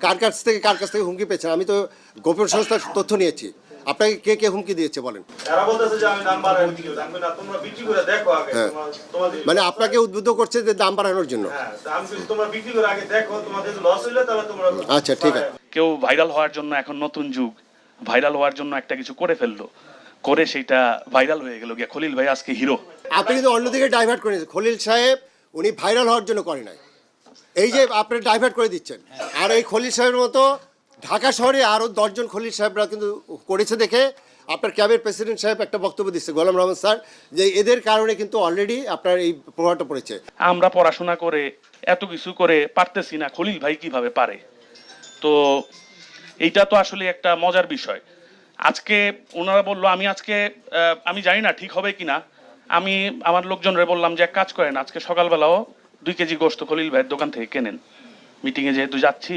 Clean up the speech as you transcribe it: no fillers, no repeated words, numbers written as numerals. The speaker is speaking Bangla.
কার কাছ থেকে হুমকি পেয়েছেন? আমি তো গোপন সংস্থার তথ্য নিয়েছি। আপনাকে কে কে হুমকি দিয়েছে বলেন? এরা বলতেছে যে আমি দাম বাড়াই দিই, আমি না তোমরা বিক্রি করে দেখো আগে, হ্যাঁ। তোমাদের মানে আপনাকে উদ্বুদ্ধ করছে যে দাম বাড়ানোর জন্য? হ্যাঁ, তা আমি বলছি তোমরা বিক্রি করে আগে দেখো, তোমাদের লস হইলে তাহলে তোমরা আচ্ছা, ঠিক আছে। কেউ ভাইরাল হওয়ার জন্য, এখন নতুন যুগ, ভাইরাল হওয়ার জন্য একটা কিছু করে ফেললো, করে সেটা ভাইরাল হয়ে গেল গিয়া খলিল ভাই আজকে হিরো। আপনি কিন্তু অন্যদিকে ডাইভার্ট করে দিচ্ছেন। খলিল সাহেব উনি ভাইরাল হওয়ার জন্য করে নাই, এই যে আপনি ডাইভার্ট করে দিচ্ছেন। আর এই খলিল সাহেবের মতো ঢাকা শহরে আরও 10জন খলিল সাহেবরা কিন্তু করেছে দেখে আপনার ক্যাবের প্রেসিডেন্ট সাহেব একটা বক্তব্য দিচ্ছে, গোলাম রহমান স্যার, যে এদের কারণে কিন্তু অলরেডি আপনার এই প্রভাবটা পড়েছে। আমরা পড়াশোনা করে এত কিছু করে পারতেছি না, খলিল ভাই কিভাবে পারে? তো এইটা তো আসলে একটা মজার বিষয়। আজকে ওনারা বললো, আমি আজকে আমি জানি না ঠিক হবে কিনা, আমি আমার লোকজনরে বললাম যে এক কাজ করেন, আজকে সকালবেলাও 2 কেজি গোস্ত খলিল ভাইয়ের দোকান থেকে কেনেন, মিটিংয়ে যেহেতু যাচ্ছি